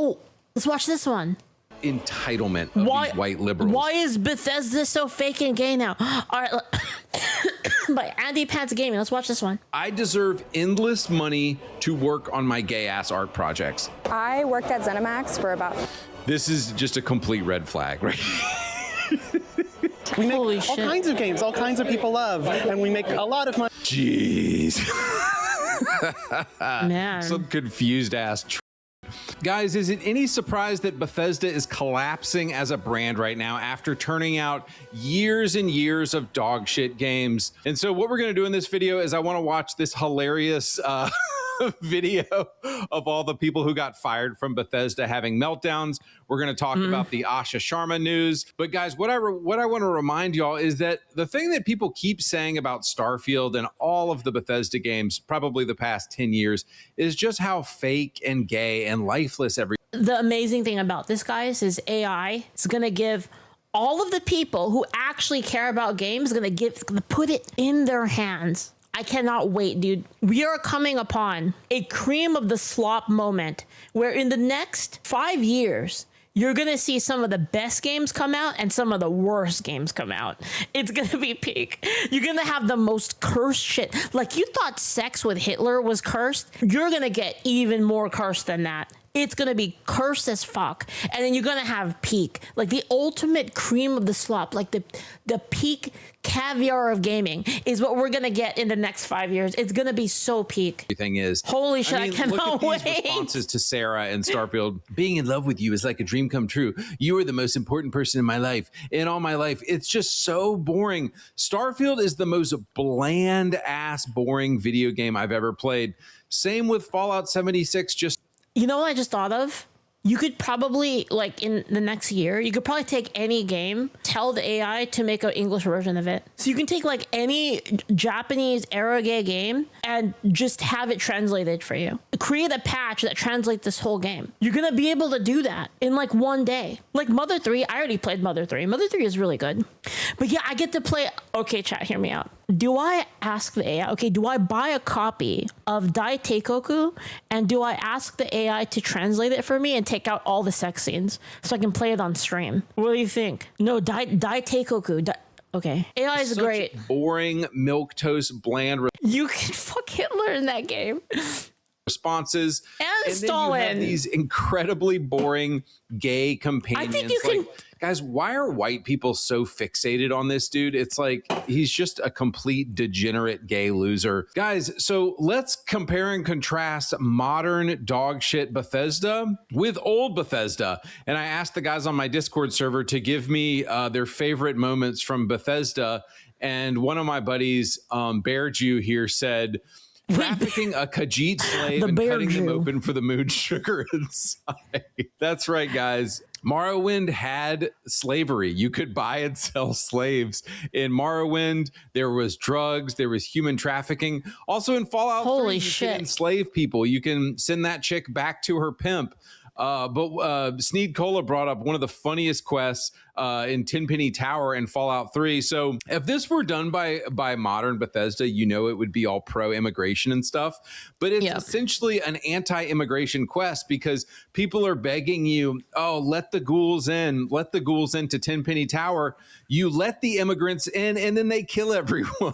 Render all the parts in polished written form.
Oh, let's watch this one. Entitlement of these white liberals. Why is Bethesda so fake and gay now? All right, by Andypants Gaming. Let's watch this one. I deserve endless money to work on my gay ass art projects. I worked at ZeniMax for about... This is just a complete red flag, right? We make all kinds of games, all kinds of people love, and we make a lot of money. Jeez. Man. Some confused ass. Guys, is it any surprise that Bethesda is collapsing as a brand right now after turning out years and years of dog shit games? And so what we're going to do in this video is I want to watch this hilarious video of all the people who got fired from Bethesda having meltdowns. We're going to talk about the Asha Sharma news. But guys, what I want to remind y'all is that the thing that people keep saying about Starfield and all of the Bethesda games, probably the past 10 years, is just how fake and gay and lifeless The amazing thing about this, guys, is AI is going to give all of the people who actually care about games, going to put it in their hands. I cannot wait, dude. We are coming upon a cream of the slop moment where in the next 5 years, you're going to see some of the best games come out and some of the worst games come out. It's going to be peak. You're going to have the most cursed shit. Like you thought sex with Hitler was cursed. You're going to get even more cursed than that. It's going to be cursed as fuck. And then you're going to have peak, like the ultimate cream of the slop, like the peak caviar of gaming is what we're going to get in the next 5 years. It's going to be so peak. Everything is. Holy shit, I cannot look at wait. These responses to Sarah and Starfield. Being in love with you is like a dream come true. You are the most important person in my life. In all my life, it's just so boring. Starfield is the most bland ass boring video game I've ever played. Same with Fallout 76. You know what I just thought of? You could probably, like in the next year, you could probably take any game, tell the AI to make an English version of it. So you can take like any Japanese era gay game and just have it translated for you. Create a patch that translates this whole game. You're going to be able to do that in like one day. Like Mother 3, I already played Mother 3. Mother 3 is really good. But yeah, I get to play. Okay, chat, hear me out. Do I ask the AI, okay, do I buy a copy of Dai Teikoku and do I ask the AI to translate it for me and take out all the sex scenes so I can play it on stream? What do you think? No, Dai Teikoku. Okay. AI is great. Boring, milquetoast, bland. You can fuck Hitler in that game. Responses. And Stalin. Then you have these incredibly boring gay companions. I think you can. Guys, why are white people so fixated on this dude? It's like he's just a complete degenerate gay loser. Guys, so let's compare and contrast modern dog shit Bethesda with old Bethesda. And I asked the guys on my Discord server to give me their favorite moments from Bethesda. And one of my buddies, Bear Jew here, said, trafficking a Khajiit slave and cutting them open for the moon sugar inside. That's right, guys. Morrowind had slavery. You could buy and sell slaves. In Morrowind, there was drugs, there was human trafficking. Also in Fallout 3, you can enslave people. You can send that chick back to her pimp. But Sneed Cola brought up one of the funniest quests in Tenpenny Tower in Fallout 3. So if this were done by modern Bethesda, you know it would be all pro-immigration and stuff. But it's essentially an anti-immigration quest because people are begging you, oh, let the ghouls in. Let the ghouls into Tenpenny Tower. You let the immigrants in and then they kill everyone.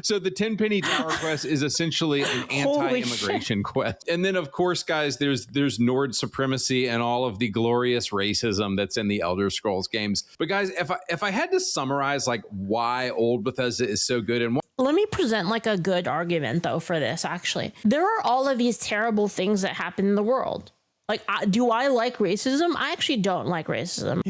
So the Tenpenny Tower quest is essentially an anti-immigration quest. And then, of course, guys, there's Nord supremacy and all of the glorious racism that's in the Elder Scrolls games. But guys, if I had to summarize like why old Bethesda is so good and let me present like a good argument, though, for this, actually. There are all of these terrible things that happen in the world. Like, do I like racism? I actually don't like racism.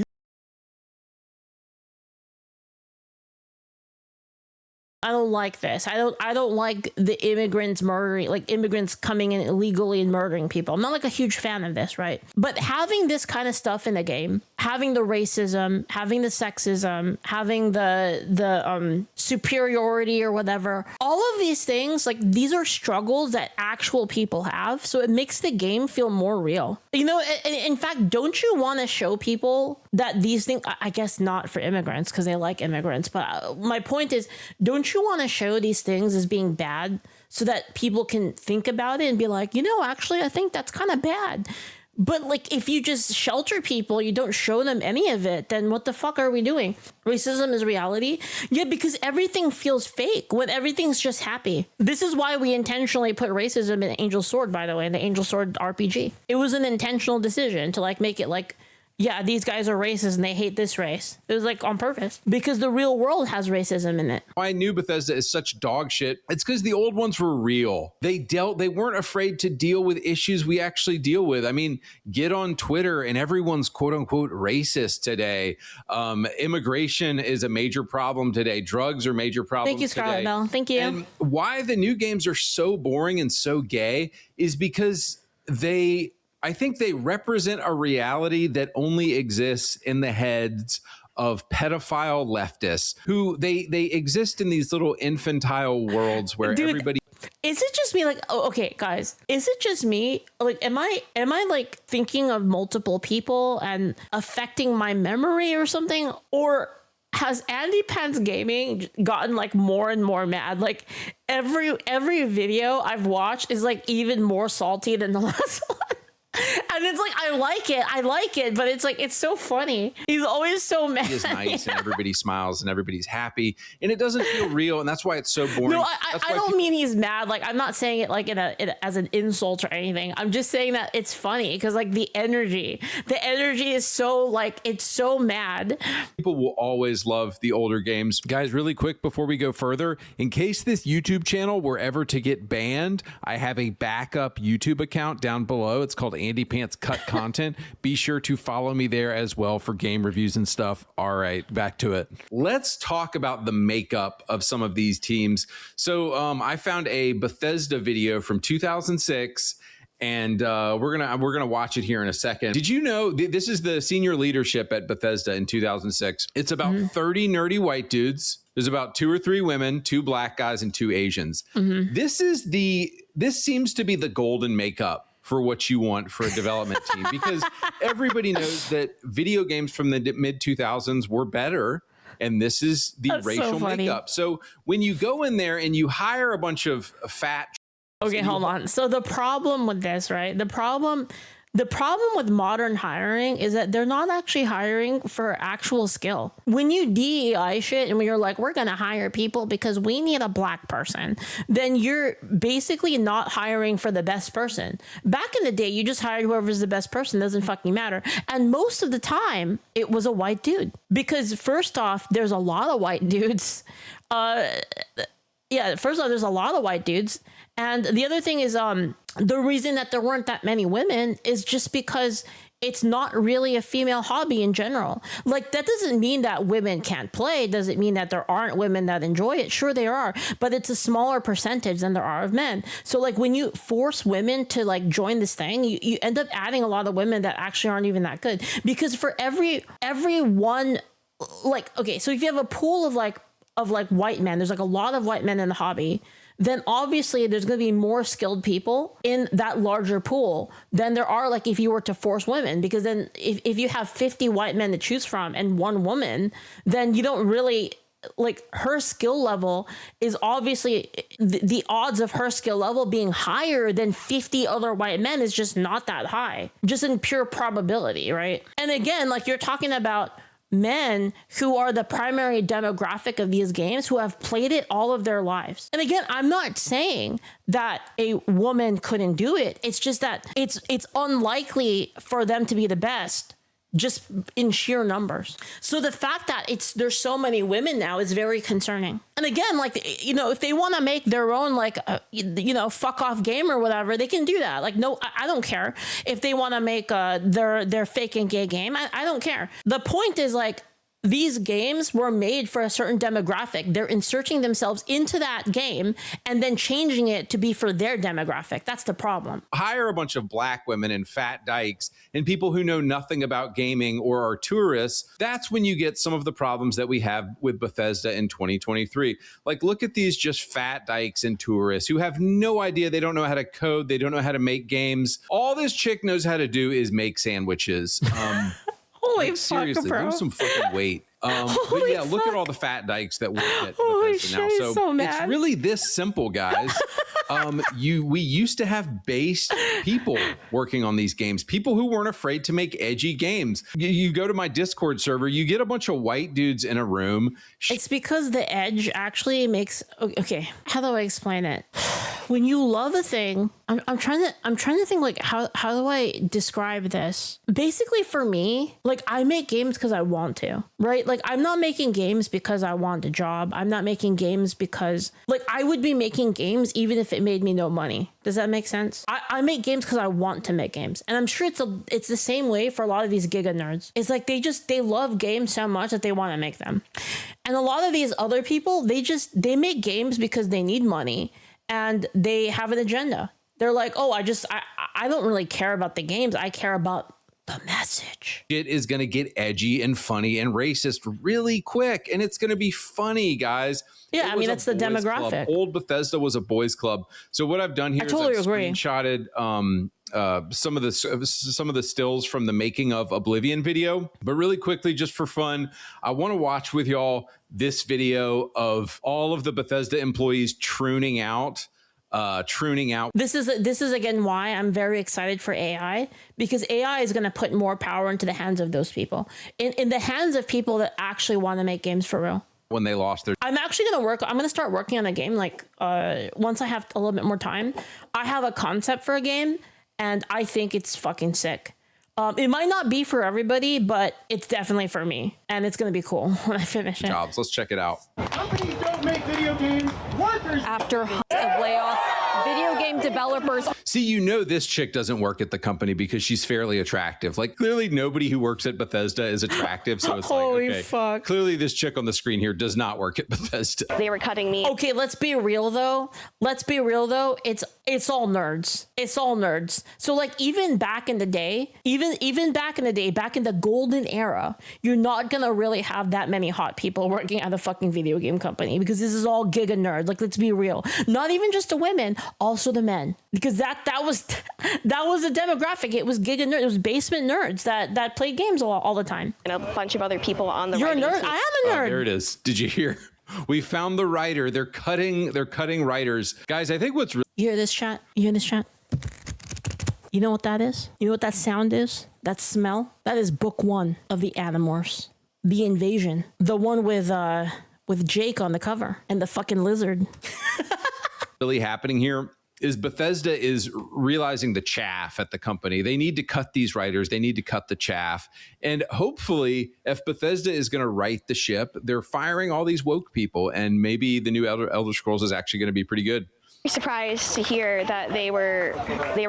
I don't like this. I don't like the immigrants murdering, like immigrants coming in illegally and murdering people. I'm not like a huge fan of this, right? But having this kind of stuff in the game, having the racism, having the sexism, having the superiority or whatever, all of these things, like these are struggles that actual people have. So it makes the game feel more real. You know, in fact, don't you want to show people that these things, I guess not for immigrants because they like immigrants, but my point is, don't you want to show these things as being bad so that people can think about it and be like, you know, actually, I think that's kind of bad. But like, if you just shelter people, you don't show them any of it, then what the fuck are we doing? Racism is reality. Yeah, because everything feels fake when everything's just happy. This is why we intentionally put racism in Angel Sword, by the way, in the Angel Sword RPG. It was an intentional decision to like make it like, yeah, these guys are racist and they hate this race. It was like on purpose because the real world has racism in it. I knew Bethesda is such dog shit. It's because the old ones were real. They weren't afraid to deal with issues we actually deal with. I mean, get on Twitter and everyone's quote unquote racist today. Immigration is a major problem today. Drugs are major problems. Thank you, Scarlet Bell. Thank you. And why the new games are so boring and so gay is because I think they represent a reality that only exists in the heads of pedophile leftists who they exist in these little infantile worlds where everybody. Is it just me? Like, oh, okay, guys, is it just me? Like, am I like thinking of multiple people and affecting my memory or something? Or has Andypants Gaming gotten like more and more mad? Like every video I've watched is like even more salty than the last one. And it's like, I like it, but it's like, it's so funny. He's always so mad. He is nice and everybody smiles and everybody's happy and it doesn't feel real. And that's why it's so boring. No, I don't mean he's mad. Like, I'm not saying it like as an insult or anything. I'm just saying that it's funny because like the energy is so like, it's so mad. People will always love the older games. Guys, really quick before we go further, in case this YouTube channel were ever to get banned, I have a backup YouTube account down below. It's called Andypants Cut Content. Be sure to follow me there as well for game reviews and stuff. All right, back to it. Let's talk about the makeup of some of these teams. So I found a Bethesda video from 2006 and we're gonna watch it here in a second. Did you know this is the senior leadership at Bethesda in 2006? It's about 30 nerdy white dudes. There's about 2 or 3 women, 2 black guys, and 2 Asians. This seems to be the golden makeup for what you want for a development team, because everybody knows that video games from the mid 2000s were better. And this is the racial makeup. So when you go in there and you hire a bunch of fat. Okay, hold on. So the problem with this, right? The problem with modern hiring is that they're not actually hiring for actual skill. When you DEI shit and when you're like, we're going to hire people because we need a black person, then you're basically not hiring for the best person. Back in the day, you just hired whoever's the best person. Doesn't fucking matter. And most of the time it was a white dude, because first off, there's a lot of white dudes. First off, there's a lot of white dudes. And the other thing is, the reason that there weren't that many women is just because it's not really a female hobby in general. Like, that doesn't mean that women can't play. It doesn't mean that there aren't women that enjoy it. Sure, there are, but it's a smaller percentage than there are of men. So like when you force women to like join this thing, you end up adding a lot of women that actually aren't even that good. Because for every one, like, okay, so if you have a pool of white men, there's like a lot of white men in the hobby, then obviously there's going to be more skilled people in that larger pool than there are like if you were to force women. Because then if you have 50 white men to choose from and 1 woman, then you don't really, like, her skill level is obviously the odds of her skill level being higher than 50 other white men is just not that high, just in pure probability, right? And again, like, you're talking about men who are the primary demographic of these games, who have played it all of their lives. And again, I'm not saying that a woman couldn't do it. It's just that it's unlikely for them to be the best, just in sheer numbers. So the fact that there's so many women now is very concerning. And again, like, you know, if they want to make their own, like, fuck off game or whatever, they can do that. Like, no, I don't care if they want to make their fake and gay game. I don't care. The point is, like, these games were made for a certain demographic. They're inserting themselves into that game and then changing it to be for their demographic. That's the problem. Hire a bunch of black women and fat dykes and people who know nothing about gaming or are tourists. That's when you get some of the problems that we have with Bethesda in 2023. Like, look at these just fat dykes and tourists who have no idea. They don't know how to code. They don't know how to make games. All this chick knows how to do is make sandwiches. Holy Like, seriously, fuck, bro. lose some fucking weight. But Holy yeah, look at fuck. all the fat dykes that work at Holy Bethesda now. shit, he's so it's mad. really this simple, guys. We used to have base people working on these games, people who weren't afraid to make edgy games. You go to my Discord server, you get a bunch of white dudes in a room. It's because the edge actually makes, okay, how do I explain it? When you love a thing, I'm trying to think, like, how do I describe this? Basically, for me, like, I make games because I want to, right? Like, I'm not making games because I want a job. I'm not making games because, like, I would be making games even if it made me no money. Does that make sense? I make games because I want to make games, and I'm sure it's the same way for a lot of these giga nerds. It's like they love games so much that they want to make them, and a lot of these other people, they make games because they need money. And they have an agenda. They're like, oh, I don't really care about the games. I care about the message. It is going to get edgy and funny and racist really quick. And it's going to be funny, guys. Yeah, I mean, that's the demographic. Club. Old Bethesda was a boys club. So what I've done here is I've screenshotted some of the stills from the making of Oblivion video. But really quickly, just for fun, I want to watch with y'all this video of all of the Bethesda employees tuning out. This is again why I'm very excited for AI, because AI is going to put more power into the hands of those people, in the hands of people that actually want to make games for real. When they lost their, I'm going to start working on a game, like, once I have a little bit more time. I have a concept for a game, and I think it's fucking sick. It might not be for everybody, but it's definitely for me, and it's going to be cool when I finish it. jobs. Let's check it out. Companies don't make video games. Workers. After months of layoffs, video game developers. See, you know this chick doesn't work at the company because she's fairly attractive. Like, clearly nobody who works at Bethesda is attractive. So it's Holy like, okay, fuck. Clearly this chick on the screen here does not work at Bethesda. They were cutting me. Okay, let's be real though. It's all nerds. It's all nerds. So, like, even back in the day, back in the golden era, you're not gonna really have that many hot people working at a fucking video game company, because this is all giga nerds. Like, let's be real. Not even just the women, also the men, because that was the demographic. It was giga nerds. It was basement nerds that played games all the time. And a bunch of other people on the You're a writing nerd. team. I am a nerd. Oh, there it is. Did you hear? We found the writer. They're cutting writers. Guys, I think what's really You hear this chat? You know what that is? You know what that sound is? That smell? That is book 1 of the Animorphs. The Invasion. The one with Jake on the cover and the fucking lizard. really happening here is Bethesda is realizing the chaff at the company. They need to cut these writers. They need to cut the chaff. And hopefully, if Bethesda is going to right the ship, they're firing all these woke people. And maybe the new Elder Scrolls is actually going to be pretty good. Surprised to hear that they were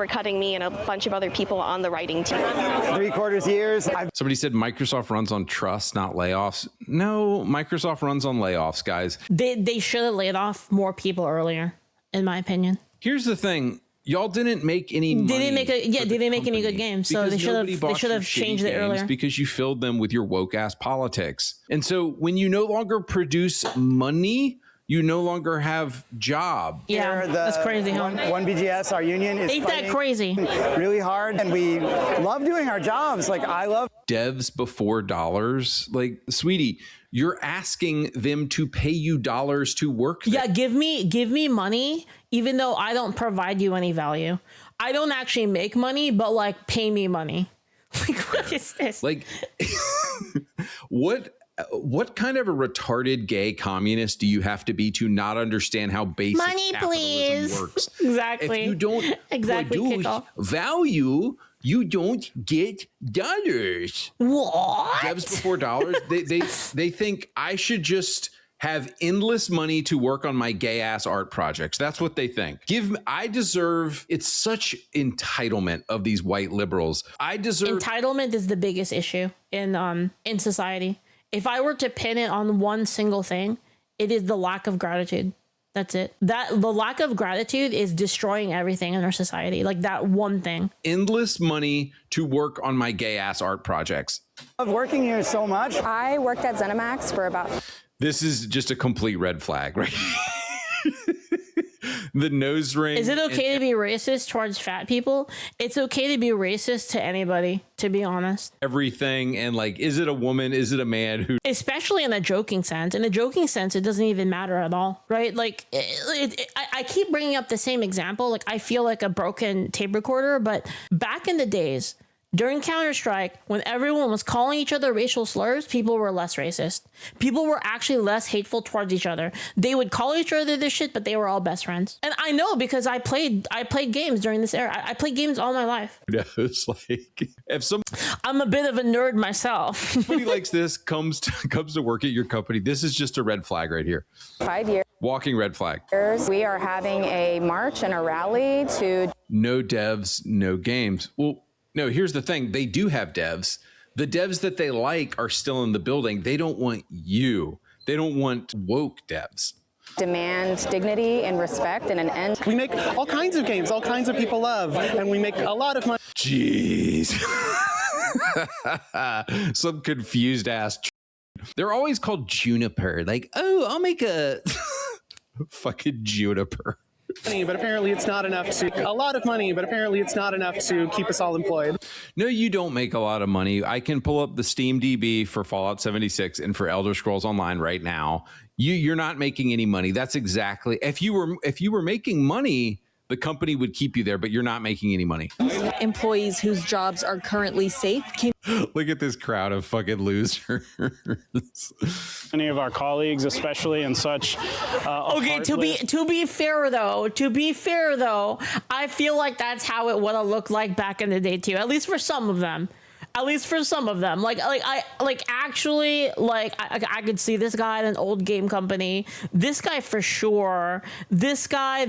cutting me and a bunch of other people on the writing team. 3/4 years. Somebody said Microsoft runs on trust, not layoffs. No, Microsoft runs on layoffs, guys. They should have laid off more people earlier, in my opinion. Here's the thing. Y'all didn't make any money. They didn't make any good games, so they should have changed it earlier. Because you filled them with your woke ass politics. And so when you no longer produce money, you no longer have job. Yeah, that's crazy, huh? One BGS, our union, is Ain't that crazy? really hard, and we love doing our jobs. Like, I love Devs before dollars. Like, sweetie, you're asking them to pay you dollars to work there. Yeah, give me money, even though I don't provide you any value. I don't actually make money, but, like, pay me money. Like, what is this? Like, what kind of a retarded gay communist do you have to be to not understand how basic Money, capitalism please. works? Exactly. If you don't produce kickoff. value, you don't get dollars. What? Devs before dollars. They think I should just have endless money to work on my gay ass art projects. That's what they think. I deserve. It's such entitlement of these white liberals. I deserve. Entitlement is the biggest issue in society. If I were to pin it on one single thing, it is the lack of gratitude. That's it. The lack of gratitude is destroying everything in our society. Like, that one thing. Endless money to work on my gay ass art projects. working here so much. I worked at ZeniMax for about... This is just a complete red flag, right? the nose ring. Is it okay to be racist towards fat people? It's okay to be racist to anybody, to be honest. Everything. And like, is it a woman? Is it a man who? Especially in a joking sense. In a joking sense, it doesn't even matter at all, right? Like, I keep bringing up the same example. Like, I feel like a broken tape recorder, but back in the days, during Counter-Strike, when everyone was calling each other racial slurs, people were less racist. People were actually less hateful towards each other. They would call each other this shit, but they were all best friends. And I know because I played games during this era. I played games all my life. It's like if I'm a bit of a nerd myself. somebody likes this comes to work at your company, this is just a red flag right here. 5 years. Walking red flag. We are having a march and a rally to No devs, no games. Well, no, here's the thing. They do have devs. The devs that they like are still in the building. They don't want you. They don't want woke devs. demand dignity and respect and an end. We make all kinds of games all kinds of people love, and we make a lot of money. Jeez. Some confused ass. They're always called Juniper. Like, oh, I'll make a fucking Juniper. But apparently it's not enough to a lot of money, but apparently it's not enough to keep us all employed. No, you don't make a lot of money. I can pull up the Steam DB for Fallout 76 and for Elder Scrolls Online right now. You're not making any money. That's exactly, if you were making money, the company would keep you there, but you're not making any money. Employees whose jobs are currently safe came. Look at this crowd of fucking losers. Many of our colleagues, especially in such. Okay, to be fair though, I feel like that's how it would have looked like back in the day too. At least for some of them. Like I could see this guy at an old game company. This guy for sure. This guy.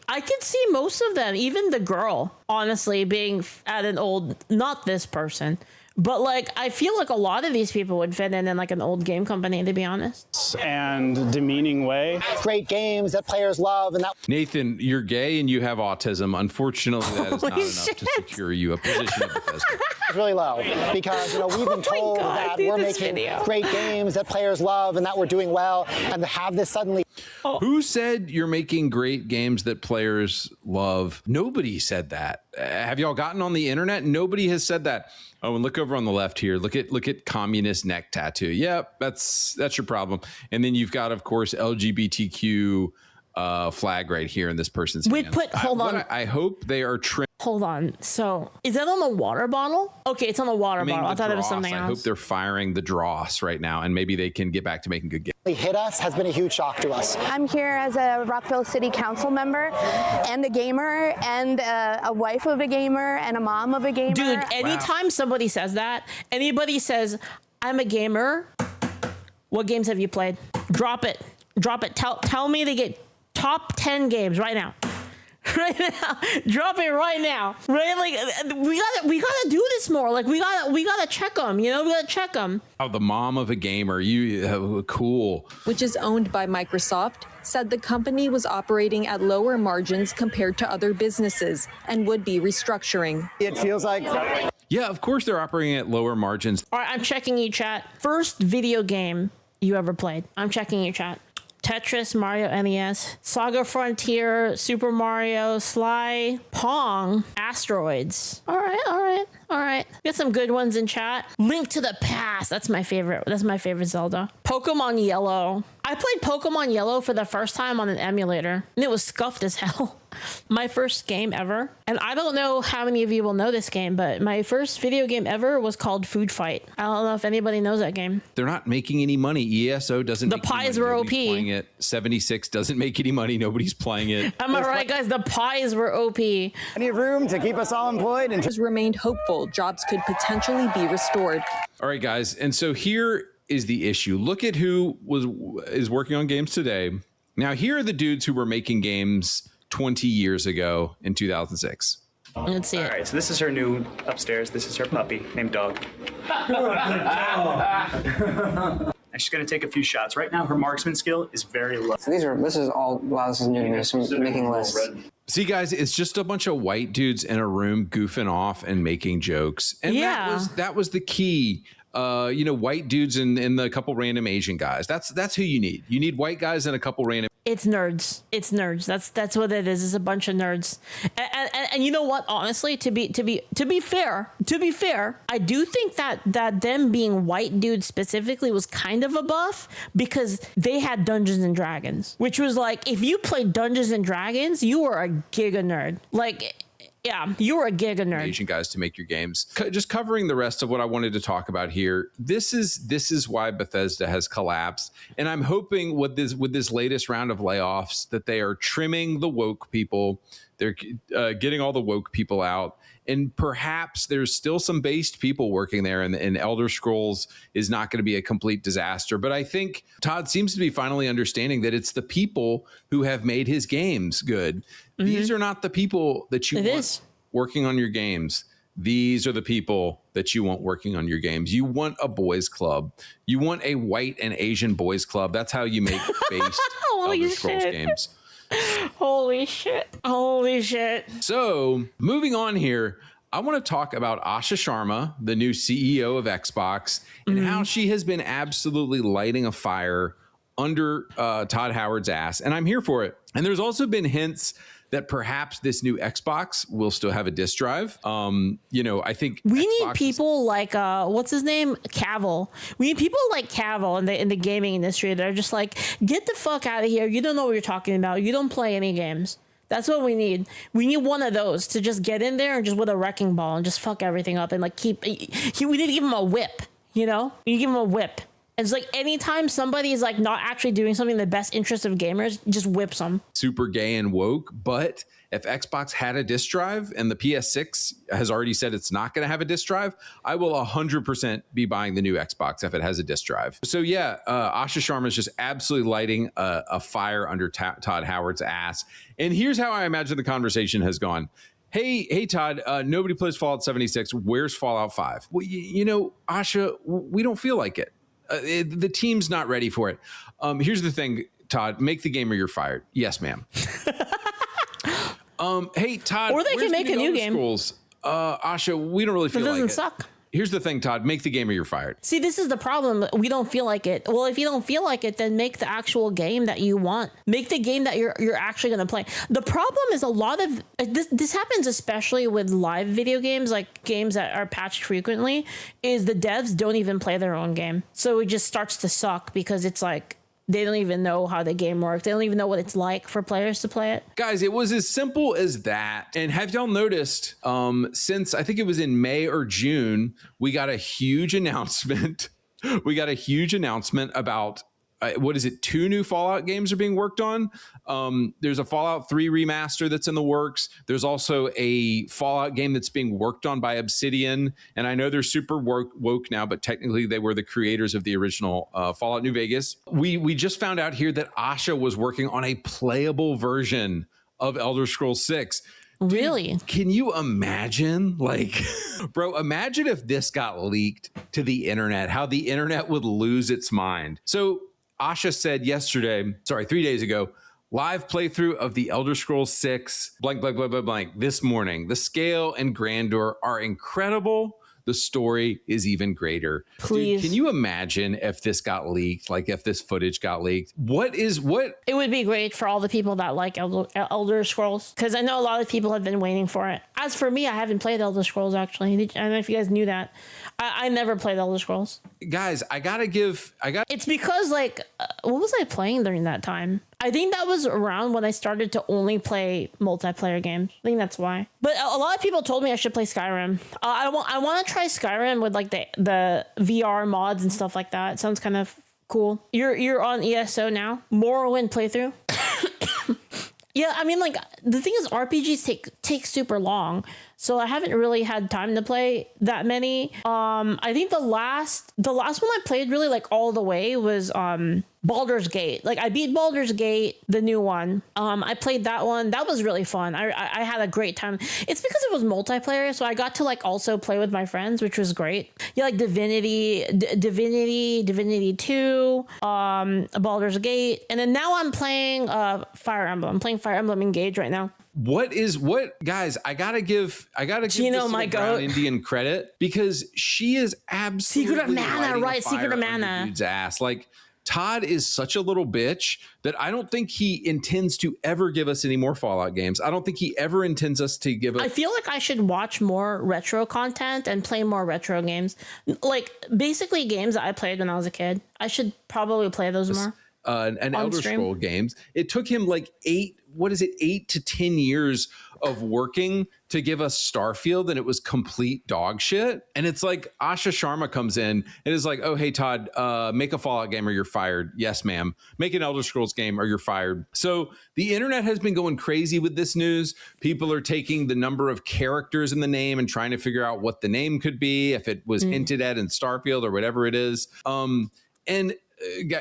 I could see most of them, even the girl, honestly, being at an old, not this person. But like, I feel like a lot of these people would fit in like an old game company, to be honest. And demeaning way. Great games that players love, and that. Nathan, you're gay and you have autism. Unfortunately, that is not enough to secure you a position at Bethesda. It's really low because we've been told that we're making great games that players love and that we're doing well, and to have this suddenly. Who said you're making great games that players love? Nobody said that. Have y'all gotten on the internet? Nobody has said that. Oh, and look over on the left here. Look at communist neck tattoo. Yep, that's your problem. And then you've got, of course, LGBTQ flag right here in this person's hand. Hold on. I hope they are trimmed. Hold on. So is that on the water bottle? Okay, it's on the water bottle. I thought it was something else. I hope they're firing the dross right now, and maybe they can get back to making good games. Hit us has been a huge shock to us. I'm here as a Rockville City Council member and a gamer and a wife of a gamer and a mom of a gamer. Dude, anytime somebody says that, anybody says, I'm a gamer, what games have you played? Drop it. Tell me to get top 10 games right now. Right now, drop it right now. Right, like we gotta do this more. Like we gotta check them. We gotta check them. Oh, the mom of a gamer, cool. Which is owned by Microsoft, said the company was operating at lower margins compared to other businesses and would be restructuring. It feels like. Yeah, of course they're operating at lower margins. All right, I'm checking you, chat. First video game you ever played? I'm checking you, chat. Tetris, Mario NES, Saga Frontier, Super Mario, Sly, Pong, Asteroids. All right. Got some good ones in chat. Link to the Past. That's my favorite Zelda. Pokemon Yellow. I played Pokemon Yellow for the first time on an emulator, and it was scuffed as hell. My first game ever. And I don't know how many of you will know this game, but my first video game ever was called Food Fight. I don't know if anybody knows that game. They're not making any money. ESO doesn't make any money. The pies were OP. Playing it. 76 doesn't make any money. Nobody's playing it. Am I right, guys? The pies were OP. Plenty of room to keep us all employed. And remained hopeful jobs could potentially be restored. All right, guys. And so here is the issue. Look at who is working on games today. Now, here are the dudes who were making games 20 years ago in 2006. Let's see it. All right, so this is her new upstairs. This is her puppy named Dog. And she's going to take a few shots. Right now, her marksman skill is very low. So this is new to me. So I'm making lists. See, guys, it's just a bunch of white dudes in a room goofing off and making jokes. And that was the key. White dudes and a couple random Asian guys. That's who you need. You need white guys and a couple random. It's nerds. It's nerds. That's what it is. It's a bunch of nerds. And you know what? Honestly, to be fair, I do think that them being white dudes specifically was kind of a buff because they had Dungeons and Dragons, which was like, if you played Dungeons and Dragons, you were a giga nerd. Like, yeah, you were a giga nerd. Asian guys to make your games. Just covering the rest of what I wanted to talk about here. This is why Bethesda has collapsed, and I'm hoping with this latest round of layoffs that they are trimming the woke people. They're getting all the woke people out, and perhaps there's still some based people working there, and Elder Scrolls is not going to be a complete disaster. But I think Todd seems to be finally understanding that it's the people who have made his games good. These are not the people that you want working on your games. These are the people that you want working on your games. You want a boys club. You want a white and Asian boys club. That's how you make based Elder Scrolls games. Holy shit. Holy shit. So moving on here, I want to talk about Asha Sharma, the new CEO of Xbox, and how she has been absolutely lighting a fire under Todd Howard's ass. And I'm here for it. And there's also been hints that perhaps this new Xbox will still have a disk drive. I think we need people like what's his name, Cavill. We need people like Cavill in the gaming industry that are just like, get the fuck out of here. You don't know what you're talking about. You don't play any games. That's what we need. We need one of those to just get in there and just with a wrecking ball and just fuck everything up and like we need to give him a whip. We need to give him a whip. It's like anytime somebody is like not actually doing something in the best interest of gamers, just whips them. Super gay and woke, but if Xbox had a disk drive and the PS6 has already said it's not going to have a disk drive, I will 100% be buying the new Xbox if it has a disk drive. So yeah, Asha Sharma is just absolutely lighting a fire under Todd Howard's ass. And here's how I imagine the conversation has gone. Hey, Todd, nobody plays Fallout 76. Where's Fallout 5? Well, Asha, we don't feel like it. The team's not ready for it. Here's the thing, Todd, make the game or you're fired. Yes, ma'am. Hey, Todd, or they can make a new game. Asha, we don't really feel like it. It doesn't suck. Here's the thing, Todd, make the game or you're fired. See, this is the problem. We don't feel like it. Well, if you don't feel like it, then make the actual game that you want. Make the game that you're actually going to play. The problem is a lot of this happens, especially with live video games, like games that are patched frequently, is the devs don't even play their own game. So it just starts to suck because it's like, they don't even know how the game works. They don't even know what it's like for players to play it. Guys, it was as simple as that. And have y'all noticed, since I think it was in May or June, we got a huge announcement. About, what is it? 2 new Fallout games are being worked on. There's a Fallout 3 remaster that's in the works. There's also a Fallout game that's being worked on by Obsidian. And I know they're super woke now, but technically they were the creators of the original Fallout New Vegas. We just found out here that Asha was working on a playable version of Elder Scrolls 6. Really? Dude, can you imagine? Like, bro, imagine if this got leaked to the internet, how the internet would lose its mind. So Asha said 3 days ago, live playthrough of the Elder Scrolls 6, blank, blank, blank, blank, blank, this morning. The scale and grandeur are incredible. The story is even greater. Please. Dude, can you imagine if this got leaked? Like if this footage got leaked? What? It would be great for all the people that like Elder Scrolls, because I know a lot of people have been waiting for it. As for me, I haven't played Elder Scrolls, actually. I don't know if you guys knew that. I never played Elder Scrolls. Guys, It's because, like, what was I playing during that time? I think that was around when I started to only play multiplayer games. I think that's why. But a lot of people told me I should play Skyrim. I want to try Skyrim with like the VR mods and stuff like that. It sounds kind of cool. You're on ESO now. Morrowind playthrough. Yeah, I mean, like, the thing is, RPGs take super long, so I haven't really had time to play that many. I think the last one I played really, like, all the way was Baldur's Gate. Like, I beat Baldur's Gate, the new one. I played that one. That was really fun. I had a great time. It's because it was multiplayer, so I got to, like, also play with my friends, which was great. Yeah, like Divinity 2, Baldur's Gate, and then now I'm playing Fire Emblem. I'm playing Fire Emblem Engage right now. Guys, I gotta give Gino, my goat, Indian credit, because she is absolutely Secret of Mana, right? Secret of Mana. Dude's ass. Like, Todd is such a little bitch that I don't think he intends to ever give us any more Fallout games. I don't think he ever intends us to give us. I feel like I should watch more retro content and play more retro games. Like basically games that I played when I was a kid. I should probably play those more. And Elder Scroll games. It took him like 8 to 10 years of working to give us Starfield, and it was complete dog shit. And it's like Asha Sharma comes in and is like, oh, hey, Todd, make a Fallout game or you're fired. Yes, ma'am. Make an Elder Scrolls game or you're fired. So the internet has been going crazy with this news. People are taking the number of characters in the name and trying to figure out what the name could be, if it was hinted at in Starfield or whatever it is.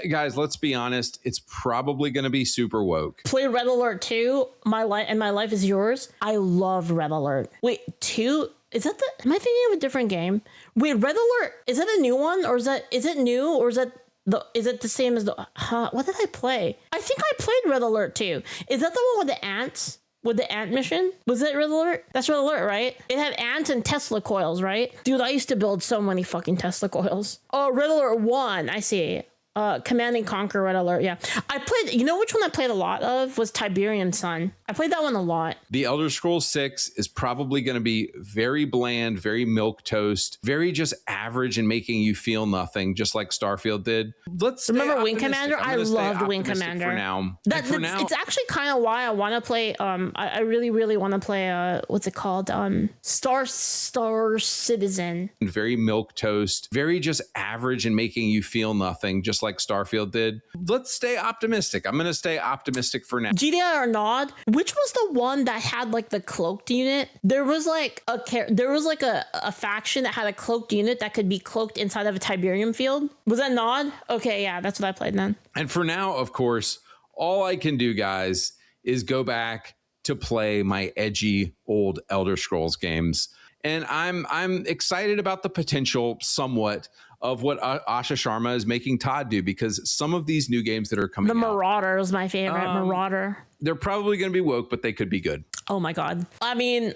Guys, let's be honest. It's probably going to be super woke. Play Red Alert 2, My Life is Yours. I love Red Alert. Wait, 2? Is that am I thinking of a different game? Wait, Red Alert, is that a new one? Or is it new? Or is it the same as what did I play? I think I played Red Alert 2. Is that the one with the ants? With the ant mission? Was it Red Alert? That's Red Alert, right? It had ants and Tesla coils, right? Dude, I used to build so many fucking Tesla coils. Oh, Red Alert 1, I see. Command and Conquer Red Alert. Yeah, I played. You know which one I played a lot of was Tiberian Sun. I played that one a lot. The Elder Scrolls 6 is probably going to be very bland, very milquetoast, very just average and making you feel nothing, just like Starfield did. Let's remember Wing Commander. I loved Wing Commander. For now, it's actually kind of why I want to play. I really want to play. What's it called? Star Citizen. Very milquetoast, very just average and making you feel nothing, just like Starfield did. Let's stay optimistic. I'm going to stay optimistic for now. GDI or Nod, which was the one that had like the cloaked unit? There was like a faction that had a cloaked unit that could be cloaked inside of a Tiberium field. Was that Nod? Okay, yeah, that's what I played then. And for now, of course, all I can do, guys, is go back to play my edgy old Elder Scrolls games. And I'm excited about the potential somewhat of what Asha Sharma is making Todd do, because some of these new games that are coming out. The Marauder is my favorite. Marauder. They're probably going to be woke, but they could be good. Oh my God. I mean,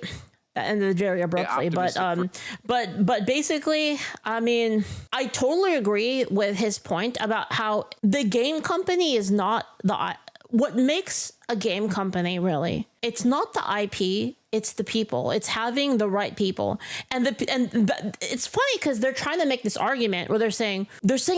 that ended very abruptly, but basically, I mean, I totally agree with his point about how the game company is not what makes a game company really. It's not the IP. It's the people. It's having the right people. And it's funny because they're trying to make this argument where they're saying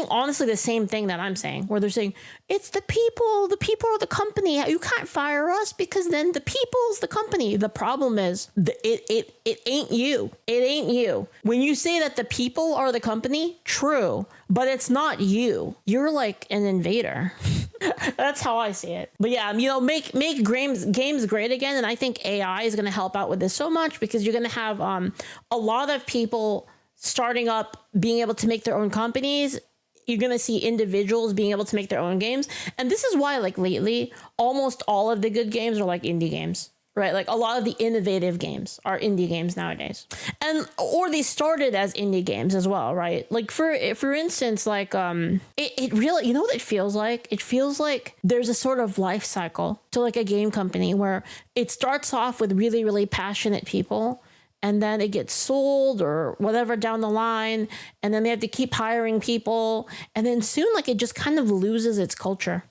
honestly the same thing that I'm saying, where they're saying it's the people. The people are the company. You can't fire us because then the people's the company. The problem is it ain't you. It ain't you. When you say that the people are the company, true, but it's not you. You're like an invader. That's how I see it. But yeah, make games great again. And I think AI is going to help out with this so much, because you're going to have a lot of people starting up, being able to make their own companies. You're going to see individuals being able to make their own games. And this is why, like, lately, almost all of the good games are like indie games. Right, like a lot of the innovative games are indie games nowadays, or they started as indie games as well, right? Like for instance, like it really, you know what it feels like? It feels like there's a sort of life cycle to like a game company where it starts off with really, really passionate people, and then it gets sold or whatever down the line, and then they have to keep hiring people, and then soon, like, it just kind of loses its culture.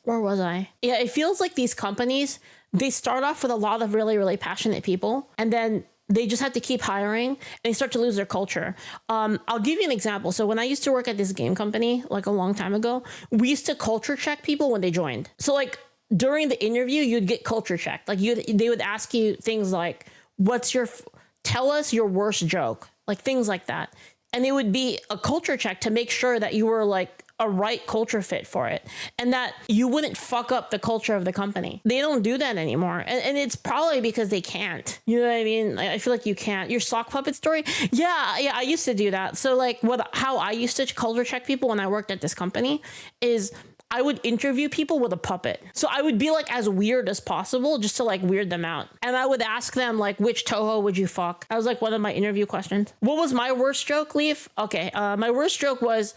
Where was I? Yeah, it feels like these companies, they start off with a lot of really, really passionate people, and then they just have to keep hiring, and they start to lose their culture. I'll give you an example. So when I used to work at this game company, like a long time ago, we used to culture check people when they joined. So like during the interview, you'd get culture checked. Like they would ask you things like, tell us your worst joke, like things like that. And it would be a culture check to make sure that you were like a right culture fit for it, and that you wouldn't fuck up the culture of the company. They don't do that anymore. And it's probably because they can't. You know what I mean? I feel like you can't. Your sock puppet story? Yeah, I used to do that. So like how I used to culture check people when I worked at this company is I would interview people with a puppet. So I would be like as weird as possible just to like weird them out. And I would ask them like, which Toho would you fuck? That was like one of my interview questions. What was my worst joke, Leaf? Okay, my worst joke was,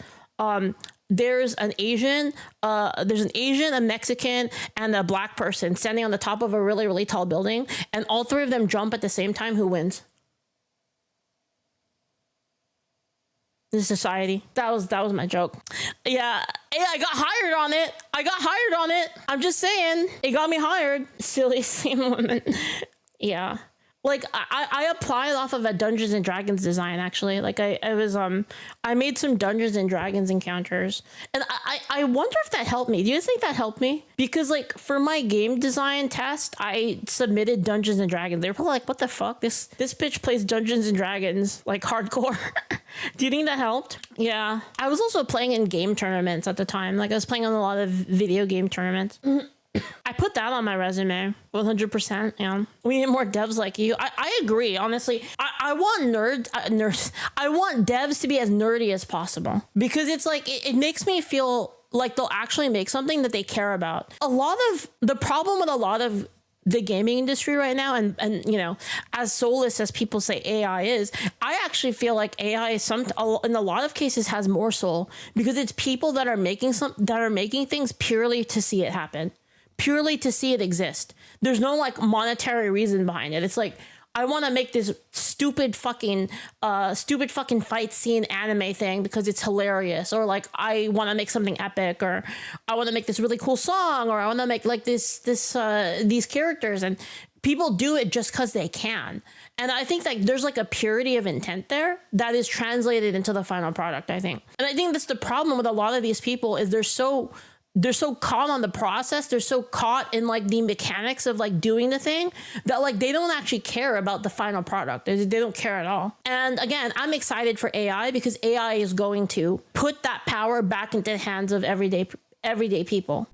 there's an Asian, a Mexican, and a black person standing on the top of a really, really tall building, and all three of them jump at the same time. Who wins? in society. That was my joke. Yeah, I got hired on it. I'm just saying, it got me hired. Silly same woman. Yeah. Like I applied off of a Dungeons and Dragons design, actually. Like I made some Dungeons and Dragons encounters, and I wonder if that helped me. Do you think that helped me? Because like for my game design test, I submitted Dungeons and Dragons. They were probably like, "What the fuck? This bitch plays Dungeons and Dragons like hardcore." Do you think that helped? Yeah, I was also playing in game tournaments at the time. Like I was playing on a lot of video game tournaments. I put that on my resume, 100%. Yeah, we need more devs like you. I agree, honestly. I want nerds. I want devs to be as nerdy as possible, because it's like it makes me feel like they'll actually make something that they care about. A lot of the problem with a lot of the gaming industry right now, and you know, as soulless as people say AI is, I actually feel like AI is in a lot of cases has more soul, because it's people that are making things purely to see it happen. Purely to see it exist. There's no like monetary reason behind it. It's like, I want to make this stupid fucking fight scene anime thing because it's hilarious, or like I want to make something epic, or I want to make this really cool song, or I want to make like these characters, and people do it just because they can. And I think like there's like a purity of intent there that is translated into the final product, I think. And I think that's the problem with a lot of these people, is they're so caught on the process. They're so caught in like the mechanics of like doing the thing that like they don't actually care about the final product. They don't care at all. And again, I'm excited for AI, because AI is going to put that power back into the hands of everyday people.